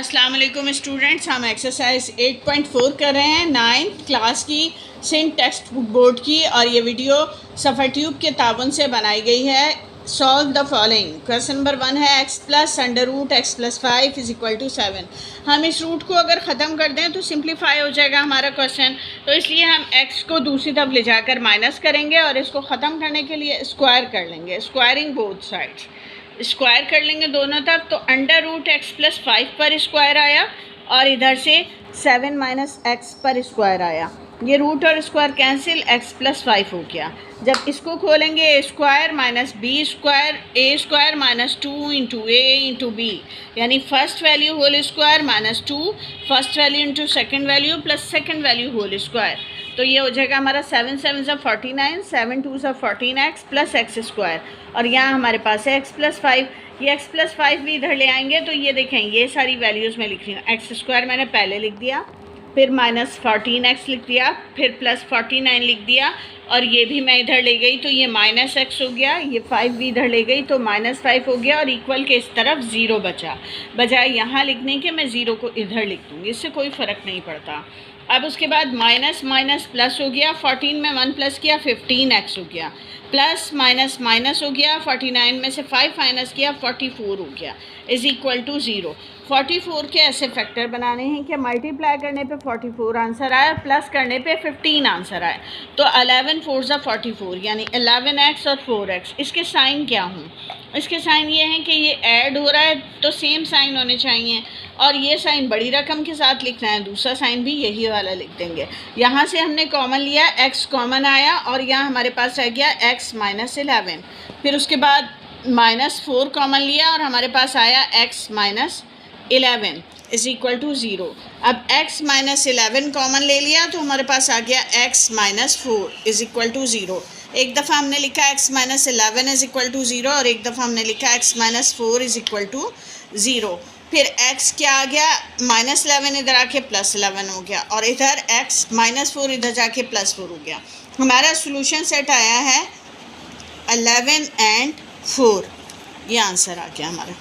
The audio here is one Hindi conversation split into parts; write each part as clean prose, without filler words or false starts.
अस्सलाम वालेकुम स्टूडेंट्स, हम एक्सरसाइज 8.4 कर रहे हैं 9th क्लास की सिंध टेक्स्ट बुक बोर्ड की। और ये वीडियो सफ़र ट्यूब के ताबन से बनाई गई है। Solve the following. Question number 1 है x plus under root x plus 5 is equal to 7। हम इस रूट को अगर ख़त्म कर दें तो सिंप्लीफाई हो जाएगा हमारा क्वेश्चन, तो इसलिए हम x को दूसरी तरफ ले जाकर माइनस करेंगे और इसको ख़त्म करने के लिए स्क्वायर कर लेंगे। स्क्वायरिंग बोथ साइड्स, स्क्वायर कर लेंगे दोनों तरफ, तो अंडर रूट एक्स प्लस 5 पर स्क्वायर आया और इधर से 7 माइनस एक्स पर स्क्वायर आया। ये रूट और स्क्वायर कैंसिल, एक्स प्लस 5 हो गया। जब इसको खोलेंगे a square minus b square, a square minus 2 into a into b, यानी first value whole square minus 2 first value into second value plus second value whole square. तो ये हो जाएगा हमारा 7 7 सा 49, 7 2 सा 14x प्लस एक्स स्क्वायर। और यहाँ हमारे पास है x प्लस 5। ये x प्लस 5 भी इधर ले आएंगे तो ये देखें, ये सारी वैल्यूज़ मैं लिख रही हूँ। एक्स स्क्वायर मैंने पहले लिख दिया, फिर माइनस 14x लिख दिया, फिर प्लस 49 लिख दिया, और ये भी मैं इधर ले गई तो ये माइनस x हो गया। ये 5 भी इधर ले गई तो माइनस 5 हो गया, और इक्वल के इस तरफ 0 बचा। बजाय यहाँ लिखने के मैं 0 को इधर लिख दूँगी, इससे कोई फ़र्क नहीं पड़ता। अब उसके बाद माइनस माइनस प्लस हो गया, 14 में 1 प्लस किया 15x हो गया, प्लस माइनस माइनस हो गया, 49 में से 5 माइनस किया 44 हो गया, इज़ इक्वल टू 0। 44 के ऐसे फैक्टर बनाने हैं कि मल्टीप्लाई करने पे 44 आंसर आए, प्लस करने पे 15 आंसर आए। तो 11 4 ज़ा 44, यानी 11x और 4x। इसके साइन क्या हों? इसके साइन ये हैं कि ये ऐड हो रहा है तो सेम साइन होने चाहिए, और ये साइन बड़ी रकम के साथ लिखना है, दूसरा साइन भी यही वाला लिख देंगे। यहाँ से हमने कॉमन लिया, x कॉमन आया और यहाँ हमारे पास रह गया x माइनस 11। फिर उसके बाद माइनस 4 कॉमन लिया और हमारे पास आया x minus 11 is equal to 0। अब x माइनस 11 कॉमन ले लिया तो हमारे पास आ गया x minus 4 is equal to 0। एक दफ़ा हमने लिखा x minus 11 is equal to 0 और एक दफ़ा हमने लिखा x minus 4 is equal to 0। फिर x क्या आ गया, माइनस 11 इधर आके प्लस 11 हो गया, और इधर x माइनस 4 इधर जाके प्लस 4 हो गया। हमारा सोल्यूशन सेट आया है 11 एंड 4। ये आंसर आ गया हमारा।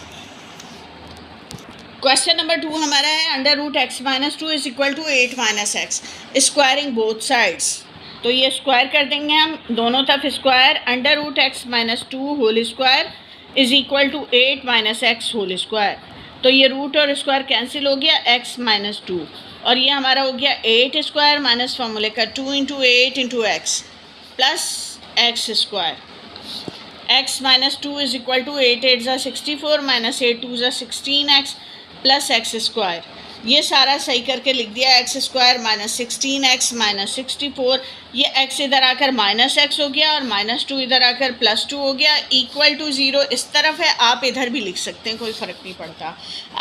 क्वेश्चन नंबर 2 हमारा है under root x minus 2 is equal to 8 minus x, squaring both sides. तो ये स्क्वायर कर देंगे हम दोनों तरफ square. Under root x minus 2 whole square is equal to 8 minus x whole square. तो ये रूट और स्क्वायर कैंसिल हो गया, x माइनस 2, और ये हमारा हो गया 8 स्क्वायर माइनस फॉर्मूले का 2 into 8 into x plus x square. x minus 2 is equal to 8 8 ज़ा 64 माइनस 8 2 ज़ा 16x प्लस एक्स स्क्वायर। ये सारा सही करके लिख दिया, x square minus 16x minus 64। ये x इधर आकर माइनस x हो गया और माइनस 2 इधर आकर प्लस 2 हो गया, इक्वल टू 0 इस तरफ है। आप इधर भी लिख सकते हैं, कोई फ़र्क नहीं पड़ता।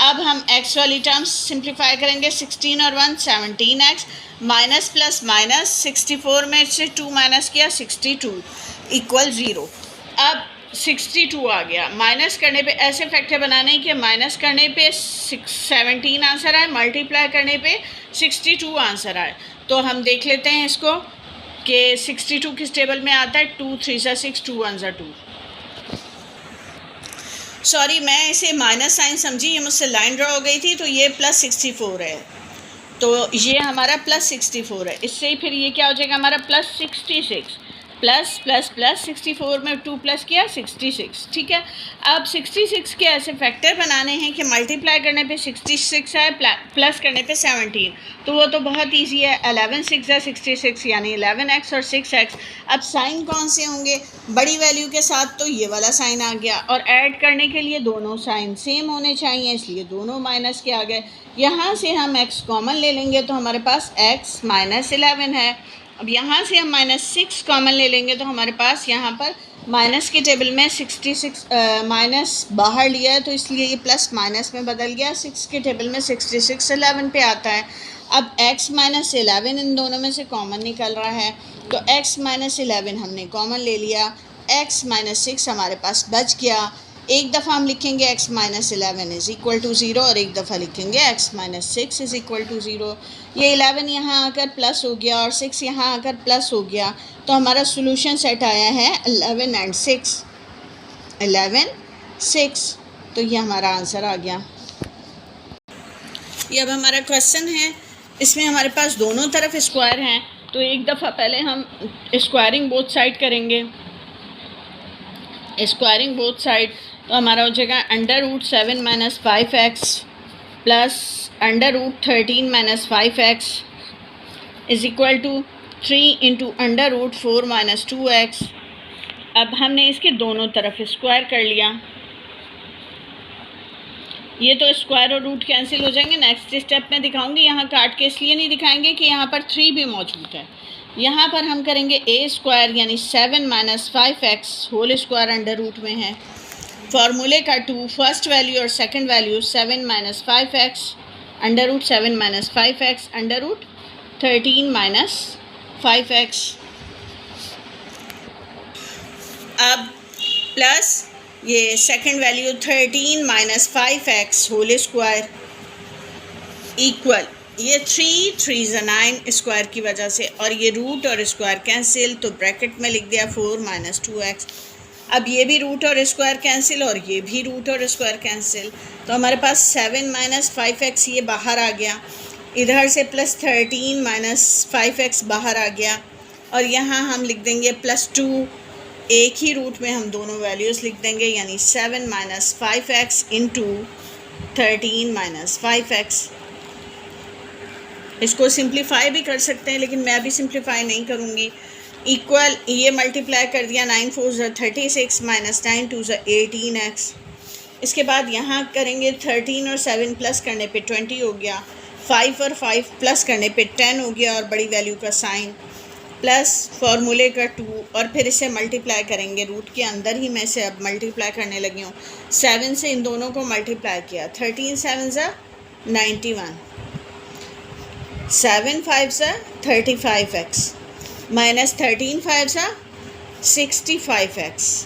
अब हम x वाली टर्म्स सिंप्लीफाई करेंगे। 16 और 1 17x, माइनस प्लस माइनस 64 में से 2 माइनस किया 62 इक्वल 0। अब 62 आ गया। माइनस करने पे ऐसे फैक्टर बनाने कि माइनस करने पे 17 आंसर आए, मल्टीप्लाई करने पे 62 आंसर आए। तो हम देख लेते हैं इसको कि 62 किस टेबल में आता है। 2 3 ज़ा 6 2 1 ज़ा 2। सॉरी, मैं इसे माइनस साइन समझी, ये मुझसे लाइन ड्रॉ हो गई थी, तो ये प्लस 64 है, तो ये हमारा प्लस 64 है। इससे ही फिर ये क्या हो जाएगा हमारा प्लस 66, प्लस प्लस प्लस 64 में 2 प्लस किया 66। ठीक है। अब 66 के ऐसे फैक्टर बनाने हैं कि मल्टीप्लाई करने पे 66 आए, प्लस करने पे 17। तो वो तो बहुत इजी है। 11 6 ज़ा 66, यानी 11x और 6x। अब साइन कौन से होंगे? बड़ी वैल्यू के साथ तो ये वाला साइन आ गया, और ऐड करने के लिए दोनों साइन सेम होने चाहिए, इसलिए दोनों माइनस के आ गए। यहाँ से हम x कॉमन ले लेंगे तो हमारे पास x माइनस 11 है। अब यहाँ से हम माइनस 6 कॉमन ले लेंगे तो हमारे पास यहाँ पर माइनस के टेबल में 66 माइनस बाहर लिया है, तो इसलिए ये प्लस माइनस में बदल गया। 6 के टेबल में 66 11 पे आता है। अब x माइनस 11 इन दोनों में से कॉमन निकल रहा है, तो x माइनस 11 हमने कॉमन ले लिया, x माइनस 6 हमारे पास बच गया। एक दफ़ा हम लिखेंगे x minus 11 is equal to 0 और एक दफ़ा लिखेंगे x minus 6 is equal to 0। ये 11 यहाँ आकर प्लस हो गया और 6 यहाँ आकर प्लस हो गया, तो हमारा सोल्यूशन सेट आया है 11 एंड 6, 11 6। तो ये हमारा आंसर आ गया। ये अब हमारा क्वेश्चन है, इसमें हमारे पास दोनों तरफ स्क्वायर हैं, तो एक दफ़ा पहले हम स्क्वायरिंग बोथ साइड करेंगे। स्क्वायरिंग बोथ साइड तो हमारा हो जाएगा under root 7 minus 5x plus under root 13 minus 5x is equal to 3 into under root 4 minus 2x। अब हमने इसके दोनों तरफ स्क्वायर कर लिया, ये तो स्क्वायर और रूट कैंसिल हो जाएंगे। नेक्स्ट स्टेप में दिखाऊंगी, यहाँ काट के इसलिए नहीं दिखाएंगे कि यहाँ पर 3 भी मौजूद है। यहाँ पर हम करेंगे ए स्क्वायर यानी 7 minus 5x whole square under root में है। फार्मूले का 2 फर्स्ट वैल्यू और second value 7 minus 5x under root 7 minus 5x under root 13 minus 5x। अब प्लस ये second value 13 minus 5x whole square equal ये 3 9 स्क्वायर की वजह से, और ये रूट और स्क्वायर कैंसिल तो ब्रैकेट में लिख दिया 4 माइनस 2x। अब ये भी रूट और स्क्वायर कैंसिल और ये भी रूट और स्क्वायर कैंसिल, तो हमारे पास 7 माइनस 5x ये बाहर आ गया, इधर से प्लस 13 माइनस 5x बाहर आ गया, और यहाँ हम लिख देंगे प्लस 2, एक ही रूट में हम दोनों वैल्यूज़ लिख देंगे, यानी 7 minus 5x into 13 minus 5x। इसको सिंप्लीफाई भी कर सकते हैं, लेकिन मैं अभी सिंप्लीफाई नहीं करूँगी। इक्वल ये मल्टीप्लाई कर दिया 9 4 ज़ा 36 माइनस 9 2 ज़ा 18x। इसके बाद यहाँ करेंगे 13 और 7 प्लस करने पे 20 हो गया, 5 और 5 प्लस करने पे 10 हो गया, और बड़ी वैल्यू का साइन प्लस फार्मूले का 2, और फिर इसे मल्टीप्लाई करेंगे रूट के अंदर ही। मैं इसे अब मल्टीप्लाई करने लगी हूँ, 7 से इन दोनों को मल्टीप्लाई किया, 13 7 ज़ा 91, 7 5 ज़ा 35x माइनस 13 5 ज़ा 65x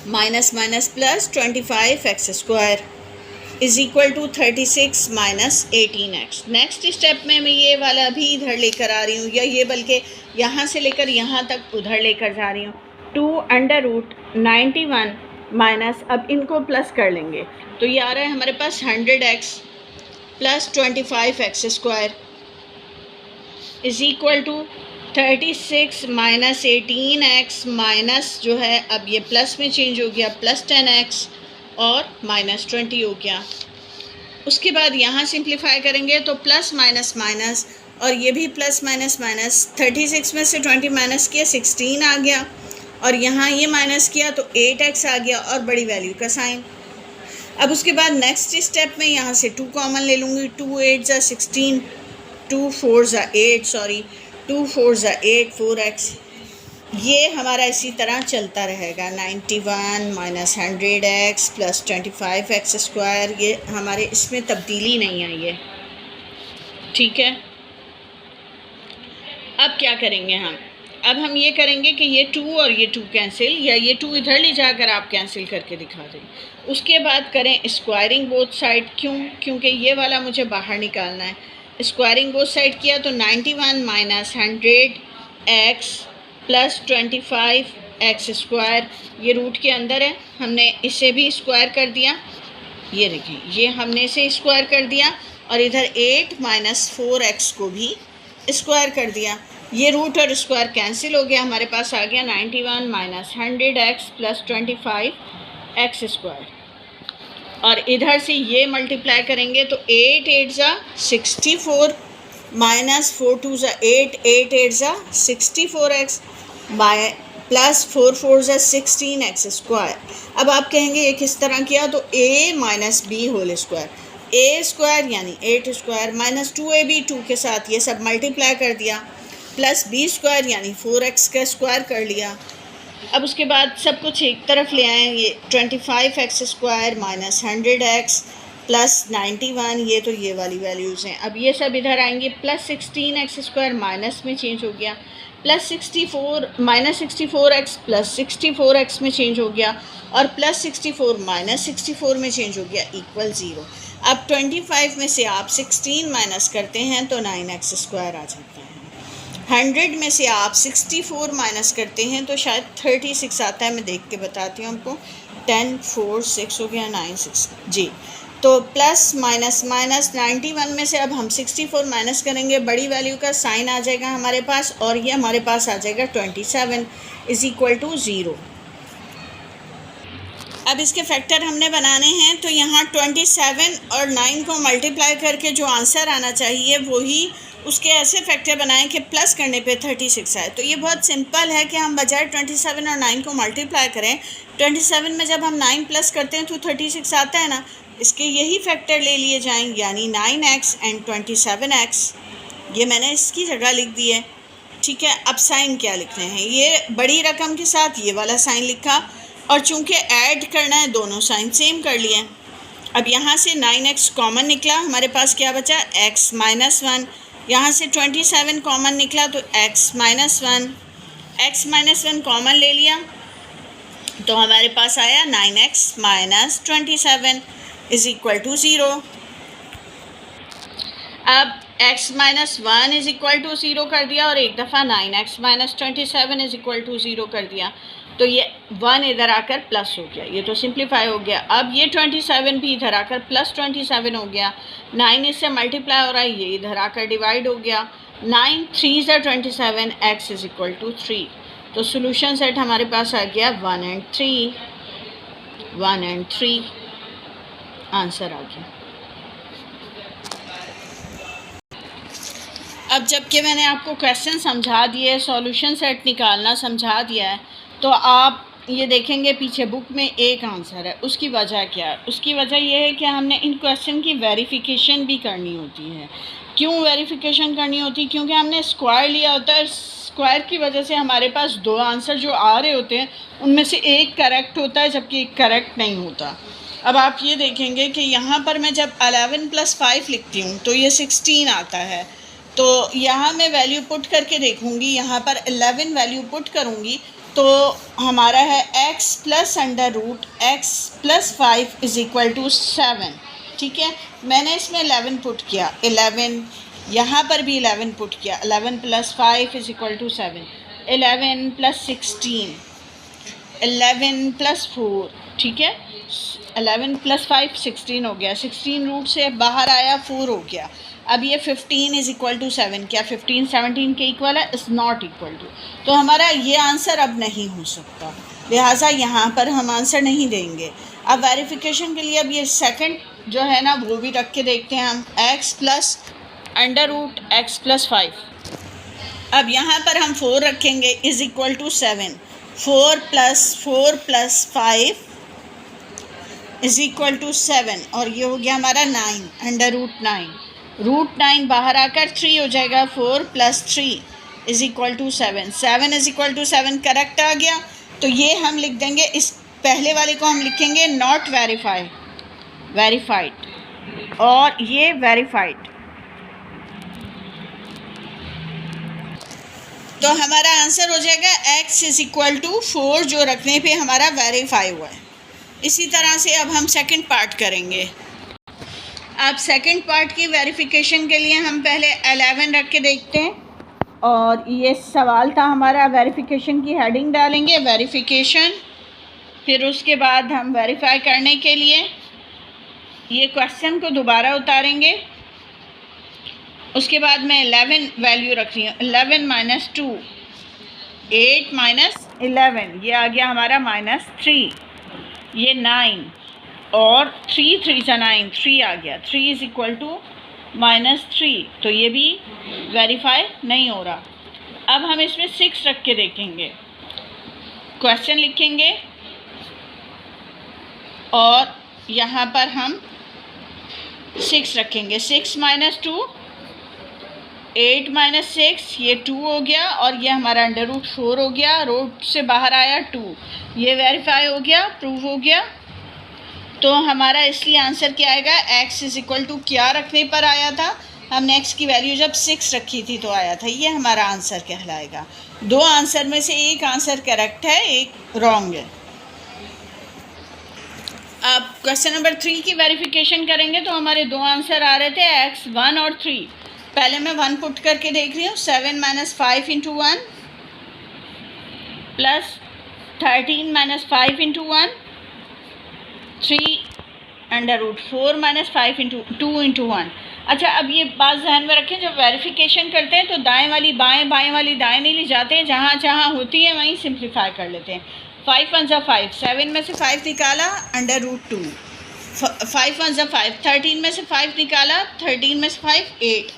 minus minus plus 25x square is equal to 36 minus 18x। Next step में मैं ये वाला भी इधर लेकर आ रही हूँ, या ये बल्कि यहाँ से लेकर यहाँ तक उधर लेकर जा रही हूँ। 2 अंडर रूट 91 माइनस, अब इनको प्लस कर लेंगे तो ये आ रहा है हमारे पास 100x plus 25x square is equal to 36 minus 18x minus जो है अब ये प्लस में चेंज हो गया प्लस 10x और माइनस 20 हो गया। उसके बाद यहाँ सिंप्लीफाई करेंगे तो प्लस माइनस माइनस, और ये भी प्लस माइनस माइनस, 36 में से 20 माइनस किया 16 आ गया, और यहाँ ये माइनस किया तो 8x आ गया, और बड़ी वैल्यू का साइन। अब उसके बाद नेक्स्ट स्टेप में यहाँ से 2 कॉमन ले लूँगी, 2 8 ज़ा 16, 2 4 ज़ा 8 सॉरी 2 4 ज़ा 8 4x। ये हमारा इसी तरह चलता रहेगा, 91 minus 100x plus 25x square, ये हमारे इसमें तब्दीली नहीं आई है, ठीक है। अब क्या करेंगे हम, अब हम ये करेंगे कि ये 2 और ये 2 कैंसिल, या ये 2 इधर ले जाकर आप कैंसिल करके दिखा दें। उसके बाद करें स्क्वायरिंग बोथ साइड, क्योंकि ये वाला मुझे बाहर निकालना है। स्क्वायरिंग बोथ साइड किया तो 91 minus 100x plus 25x square, ये रूट के अंदर है, हमने इसे भी स्क्वायर कर दिया, ये देखें ये हमने इसे स्क्वायर कर दिया, और इधर 8 माइनस 4x को भी स्क्वायर कर दिया। ये रूट और स्क्वायर कैंसिल हो गया, हमारे पास आ गया 91 minus 100x plus 25x square, और इधर से ये मल्टीप्लाई करेंगे तो 8 8 ज़ा 64 माइनस 4 2 ज़ा 8 8 8 ज़ा 64x बाय प्लस 4 4 ज़ा 16x स्क्वायर। अब आप कहेंगे ये किस तरह किया, तो a minus b whole square, a square यानी 8 स्क्वायर माइनस 2ab 2 के साथ ये सब मल्टीप्लाई कर दिया, प्लस b स्क्वायर यानी 4x का स्क्वायर कर लिया। अब उसके बाद सब कुछ एक तरफ ले आए, ये 25x square minus 100x plus 91, ये तो ये वाली वैल्यूज़ हैं। अब ये सब इधर आएंगे, प्लस 16x स्क्वायर माइनस में चेंज हो गया, plus 64 minus 64x plus 64x में चेंज हो गया, और प्लस 64 माइनस 64 में चेंज हो गया इक्वल 0। अब 25 में से आप 16 माइनस करते हैं तो 9x स्क्वायर आ जाता है। 100 में से आप 64 माइनस करते हैं तो शायद 36 आता है, मैं देख के बताती हूँ आपको। 10 4 6 हो गया 9 6 जी। तो प्लस माइनस माइनस 91 में से अब हम 64 माइनस करेंगे, बड़ी वैल्यू का साइन आ जाएगा हमारे पास और ये हमारे पास आ जाएगा 27 इज़ इक्वल टू 0। अब इसके फैक्टर हमने बनाने हैं, तो यहाँ 27 और 9 को मल्टीप्लाई करके जो आंसर आना चाहिए वही उसके ऐसे फैक्टर बनाएं कि प्लस करने पे 36 आए। तो ये बहुत सिंपल है कि हम बजाय 27 और 9 को मल्टीप्लाई करें, 27 में जब हम 9 प्लस करते हैं तो 36 आता है ना, इसके यही फैक्टर ले लिए जाएँ, यानी 9x एंड 27x। ये मैंने इसकी जगह लिख दी है, ठीक है। अब साइन क्या लिखने हैं, ये बड़ी रकम के साथ ये वाला साइन लिखा और चूंकि ऐड करना है दोनों साइन सेम कर लिए। अब यहाँ से 9x कॉमन निकला, हमारे पास क्या बचा x माइनस 1। यहाँ से 27 कॉमन निकला तो x minus 1, x minus 1 common ले लिया तो हमारे पास आया 9x minus 27 is equal to 0। अब x minus 1 is equal to 0 कर दिया और एक दफ़ा 9x minus 27 is equal to 0 कर दिया, तो ये 1 इधर आकर प्लस हो गया, ये तो सिंप्लीफाई हो गया। अब ये 27 भी इधर आकर प्लस 27 हो गया, 9 इससे मल्टीप्लाई हो रहा है, ये इधर आकर डिवाइड हो गया। 9 3 ज़ा 27, x इज़ इक्वल टू 3। तो सोल्यूशन सेट हमारे पास आ गया 1 एंड 3 आंसर आ गया। अब जबकि मैंने आपको क्वेश्चन समझा दिए, सॉल्यूशन सेट निकालना समझा दिया है, तो आप ये देखेंगे पीछे बुक में एक आंसर है। उसकी वजह क्या है? उसकी वजह यह है कि हमने इन क्वेश्चन की वेरिफिकेशन भी करनी होती है। क्यों वेरिफिकेशन करनी होती है? क्योंकि हमने स्क्वायर लिया होता है, स्क्वायर की वजह से हमारे पास दो आंसर जो आ रहे होते हैं उनमें से एक करेक्ट होता है जबकि एक करेक्ट नहीं होता। अब आप ये देखेंगे कि यहाँ पर मैं जब 11 + 5 लिखती हूँ तो ये 16 आता है। तो यहाँ मैं वैल्यू पुट करके देखूँगी, यहाँ पर 11 वैल्यू पुट करूँगी तो हमारा है x plus under root x plus 5 is equal to 7। ठीक है, मैंने इसमें 11 पुट किया, 11 यहाँ पर भी 11 पुट किया, 11 + 5 इज़ इक्वल टू 7, 11 + 16, 11 + 4, ठीक है, 11 + 5 16 हो गया, 16 रूट से बाहर आया 4 हो गया। अब ये 15 इज़ इक्वल टू 7, क्या 15 17 के इक्वल है? Is not equal to. तो हमारा ये आंसर अब नहीं हो सकता, लिहाजा यहाँ पर हम आंसर नहीं देंगे। अब वेरिफिकेशन के लिए अब ये सेकंड जो है ना वो भी रख के देखते हैं हम, x plus under root x plus 5। अब यहाँ पर हम 4 रखेंगे is equal to 7, 4 + 5 is equal to 7 और ये हो गया हमारा 9 अंडर रूट 9। रूट 9 बाहर आकर 3 हो जाएगा, 4 + 3 is equal to 7, 7 is equal to 7 correct आ गया। तो ये हम लिख देंगे, इस पहले वाले को हम लिखेंगे नॉट वेरीफाइड और ये वेरीफाइड। तो हमारा आंसर हो जाएगा x इज़ इक्वल टू 4 जो रखने पे हमारा वेरीफाई हुआ है। इसी तरह से अब हम सेकंड पार्ट करेंगे। अब सेकंड पार्ट की वेरिफिकेशन के लिए हम पहले 11 रख के देखते हैं और ये सवाल था हमारा, वेरिफिकेशन की हेडिंग डालेंगे वेरिफिकेशन, फिर उसके बाद हम वेरीफाई करने के लिए ये क्वेश्चन को दोबारा उतारेंगे। उसके बाद मैं 11 वैल्यू रख रही हूँ, 11 - 2, 8 - 11, ये आ गया हमारा -3, ये 9 और 3 3 × 9, 3 आ गया, 3 इज़ इक्वल टू -3, तो ये भी वेरीफाई नहीं हो रहा। अब हम इसमें 6 रख के देखेंगे, क्वेश्चन लिखेंगे और यहाँ पर हम 6 रखेंगे, 6 - 2, 8 - 6, ये 2 हो गया और ये हमारा अंडर रूट 4 हो गया, रूट से बाहर आया 2, ये वेरीफाई हो गया, प्रूव हो गया। तो हमारा इसलिए आंसर क्या आएगा, x इज़ इक्वल टू क्या रखने पर आया था, हमने x की वैल्यू जब 6 रखी थी तो आया था, ये हमारा आंसर कहलाएगा। दो आंसर में से एक आंसर करेक्ट है, एक रॉन्ग है। अब क्वेश्चन नंबर 3 की वेरिफिकेशन करेंगे तो हमारे दो आंसर आ रहे थे, x 1 और 3। पहले मैं 1 पुट करके देख रही हूँ, 7 - 5 × 1 plus 13 - 5 × 1, 3 under root 4 minus 5 into 2 into 1। अच्छा, अब ये बात ध्यान में रखें, जब वेरिफिकेशन करते हैं तो दाएं वाली बाएं, बाएं वाली दाएं नहीं ले जाते हैं, जहाँ जहाँ होती है वहीं सिंप्लीफाई कर लेते हैं। 5 1 जा 5, 7 में से 5 निकाला, अंडर रूट 2। 5 1 जा 5, 13 में से 5 निकाला, 13 में से 5 8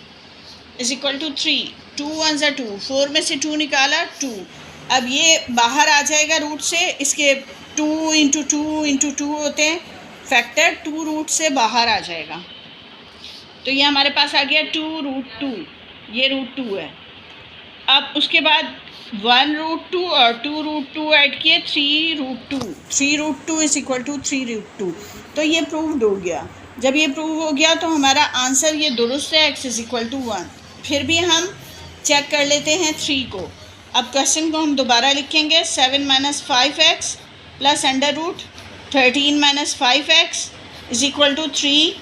इज इक्वल टू 3। 2 1 जा 2, 4 में से 2 निकाला 2। अब ये बाहर आ जाएगा रूट से, इसके 2 इंटू 2 इंटू 2 होते हैं फैक्टर, 2 रूट से बाहर आ जाएगा। तो ये हमारे पास आ गया 2 रूट 2, ये रूट 2 है। अब उसके बाद 1 रूट 2 और 2 रूट 2 ऐड किए, 3 root 2। 3 root 2 is equal to 3 root 2। तो ये प्रूव्ड हो गया। जब ये प्रूव हो गया तो हमारा आंसर ये दुरुस्त है, x इज इक्वल टू 1। फिर भी हम चेक कर लेते हैं 3 को। अब क्वेश्चन को हम दोबारा लिखेंगे, 7 minus 5x plus under root 13 minus 5x is equal to 3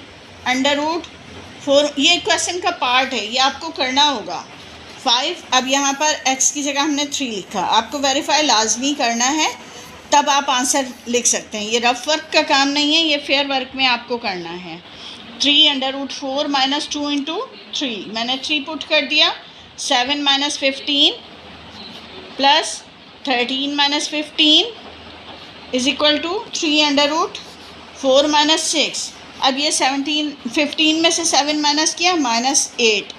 under root 4। ये क्वेश्चन का पार्ट है, ये आपको करना होगा। 5, अब यहाँ पर x की जगह हमने 3 लिखा। आपको वेरीफाई लाजमी करना है, तब आप आंसर लिख सकते हैं। ये रफ वर्क का काम नहीं है, ये फेयर वर्क में आपको करना है। 3 अंडर रूट 4 माइनस 2 इंटू 3, मैंने 3 पुट कर दिया। 7 minus 15 plus 13 minus 15 is equal to 3 under root 4 minus 6। अब ये 15 में से 7 माइनस किया, माइनस 8,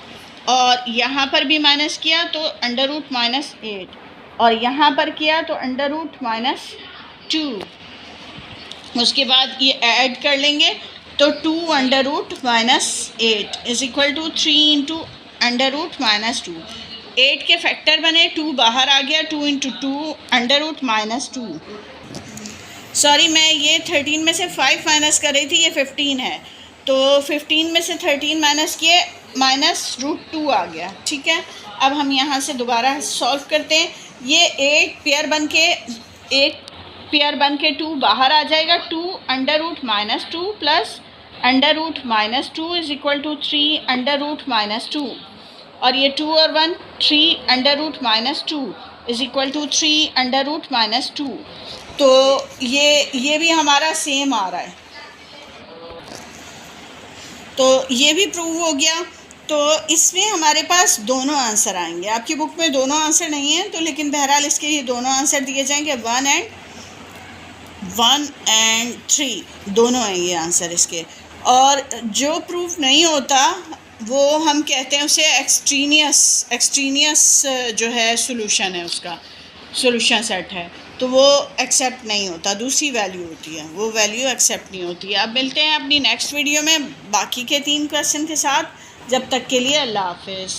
और यहाँ पर भी माइनस किया तो अंडर रूट माइनस 8, और यहाँ पर किया तो अंडर रूट माइनस 2। उसके बाद ये ऐड कर लेंगे तो 2 under root minus 8 is equal to 3 into under root minus 2। 8 के फैक्टर बने, 2 बाहर आ गया, 2 into 2 under root minus 2। Sorry, मैं ये 13 में से 5 माइनस कर रही थी, ये 15 है, तो 15 में से 13 माइनस किए, माइनस रूट 2 आ गया। ठीक है, अब हम यहाँ से दोबारा सॉल्व करते हैं। ये 8 पेयर बन के 2 बाहर आ जाएगा, 2 under root minus 2 plus under root minus 2 is equal to 3 under root minus 2, और ये 2 और 1 3 under root minus 2 is equal to 3 under root minus 2। तो ये भी हमारा सेम आ रहा है, तो ये भी प्रूव हो गया। तो इसमें हमारे पास दोनों आंसर आएंगे। आपकी बुक में दोनों आंसर नहीं हैं, तो लेकिन बहरहाल इसके ये दोनों आंसर दिए जाएंगे, 1 एंड 3 दोनों हैं ये आंसर इसके। और जो प्रूफ नहीं होता वो हम कहते हैं उसे एक्सट्रीनियस जो है सोल्यूशन है, उसका सोल्यूशन सेट है, तो वो एक्सेप्ट नहीं होता, दूसरी वैल्यू होती है, वो वैल्यू एक्सेप्ट नहीं होती है। अब मिलते हैं अपनी नेक्स्ट वीडियो में बाकी के 3 क्वेश्चन के साथ। जब तक के लिए अल्लाह हाफिज़।